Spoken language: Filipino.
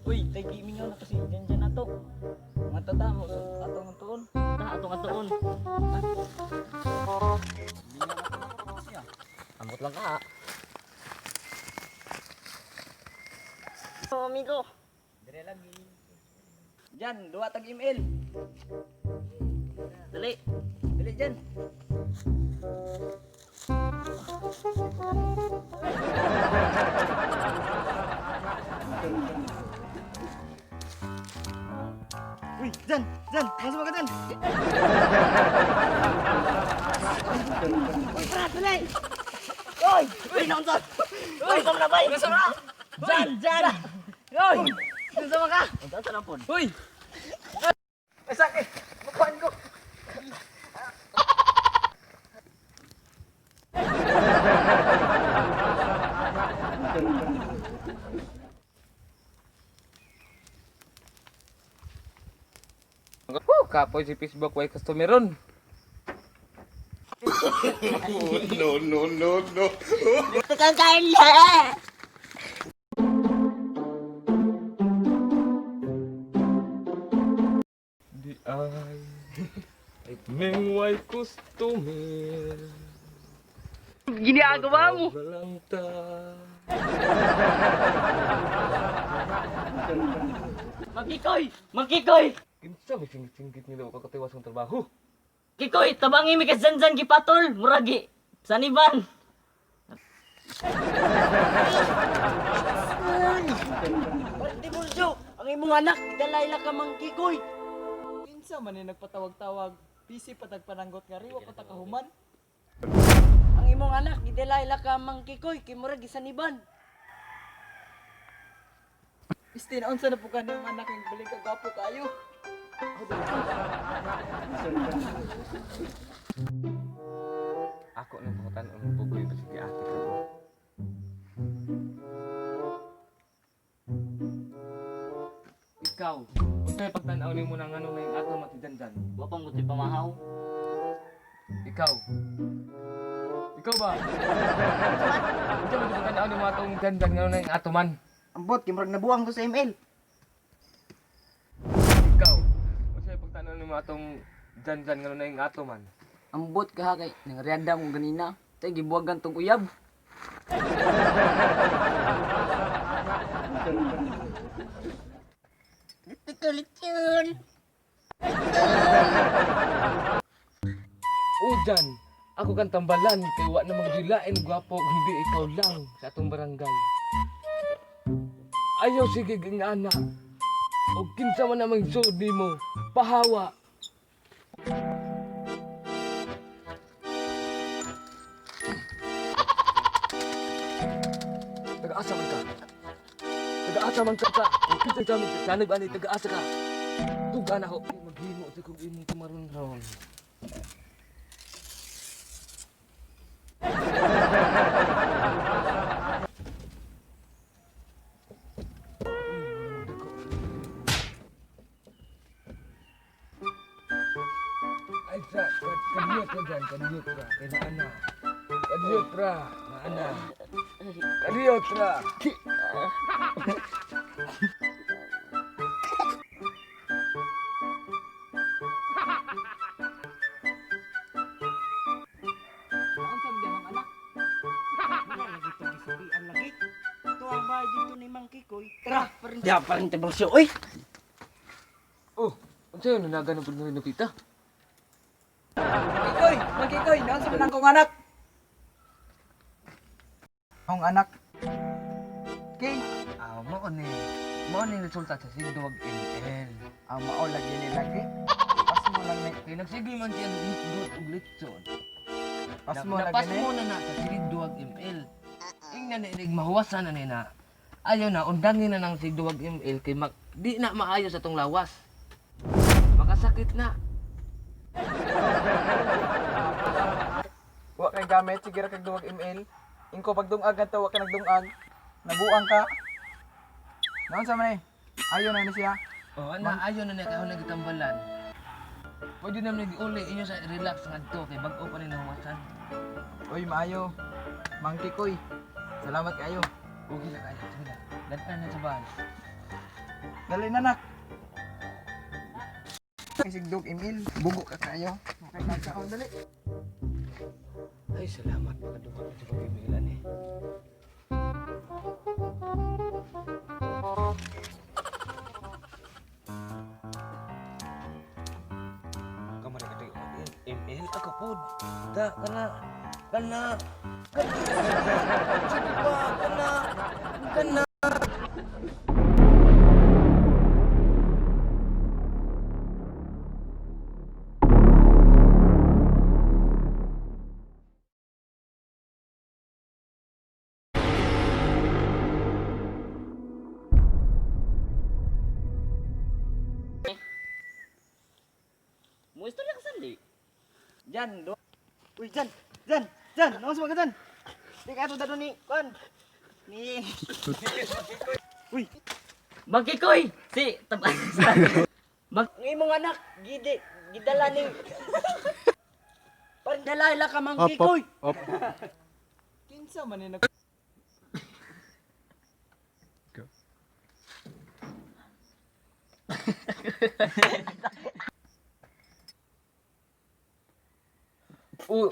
Uy, tay gaming na kasi dyan na to. Mga tata mo sa atong tuon. Atong atuon. Ambot lang ka. Oh, amigo. Dire lagi. Diyan, duwa tag email. Dali. Dili diyan. Uy, Jan, masuk ka Jan. Uy, Brad, dali. Oy, uy, naunsan. Uy, kom na bay. Gusto na. Jan. Oy. Gusto mo ka? Unsa sa lampon? Uy. Sakit. Bukuan ko. Kapoy si Facebook way customer ron. No. Tukang Carla. Di ay mengway customer. Ginagawa mo. Walang ta. Magkikoy. Kinsa may singgit nila o kakatiwas ng trabaho. Kikoy, tabangi mi ka zanzan gipatol, muragi. Saniban. Di bulso. Ang imong anak, dalay la ka mang kikoy. Kinsa man ni nagpatawag-tawag, busy patagpananggot nga riwa patakahuman. Ang imong anak, gidalay la ka mang kikoy, kay murag gisaniban. Istin, unsa na po ka niyong anak yung baling kagwapo kayo? Ako nang pangutan ang bugoy ba sige ate ko. Ikaw, unsay pagtan-aw nimo nang ano na yung ato matidandan? Wa pang muti pamahaw. Ikaw. Ikaw ba? Unsay man pagtan-aw nimo atong dandan ngano na yung ato man? Ambot, kay murag nabuang to sa ML. Ikaw. Unsay pagtan-aw nimo atong dandan ngano na yung ato man? Ambot ka kay nangaryanda mo ganina. Tay gibuwagan tong uyab. Litol. Udan, ako kan tambalan kay wa na magdilain gwapo hindi ikaw lang sa atong barangay. Ayaw sige gingana. O kinsa man namang suod nimo, pahawa. Taga-asa man ka. Taga-asa man ka. O kinsa damit ka kanib ani taga-asa ka. Tugan ako maghimo sa kung imong tumaron ron. Ay, kadiyot ka dyan, kadiyot ka, kay naana. Kadiyot ra, naana. Kadiyot ra. Unsa man dihang anak? Wala lagi to gisabian lagi. Ito ang bahay dito ni Mang Kikoy. Tara, parin. Di pa rin tabang siya. Uy. Oh, ano sa'yo, nanagan ng pagnarinupita? Kikoy, Mang Kikoy, naunsa man ang kong anak? Ang anak. Kay, Mo ni resulta sa Sigduwag NL. ang mao lagi ni lagi. Pas mo lang ni. Kaya nagsige man siya ng Sigduwag ug Litson. Pas mo lagi Napas ni. mo na sa Sigduwag ML. Ingnan na inig mahuwasan na nina. Ayaw na, undangin na ng Sigduwag ML kay di na maayos atong lawas. Makasakit na. Wa kay gamit sige ra kag duwag email. Ingko pagdungag ato wa ka nagdungag. Nabuang ka. Naunsa man ni? Ayo na ni siya. Oh, ana, ayaw na niya kahon nagitambalan. Pwede naman nag-uli inyo sa relax ngadto kay bag-o pa ni nahuwasan. Uy, maayo. Mang Kikoy. Salamat kayo. Okay na kayo. Sige na. Daghan na sa bahay. Dali na nak. Kay sigdog Emil, bugo ka kayo. Okay na ka dali. Ay, salamat. Makaduwa ka sa pag-imilan eh. Kamari ka tayo. ML, ako po. Kana. Kana. Kana. Kana. Mo istorya ka sandi. Jan, do. Uy, Jan, nawas mo ka Jan. Di ka to dado ni kon. Ni. Uy, Magkikoy. Si ang imong anak gidala ni Parang dalayla ka mang gikoy. Kinsa man ni Oh,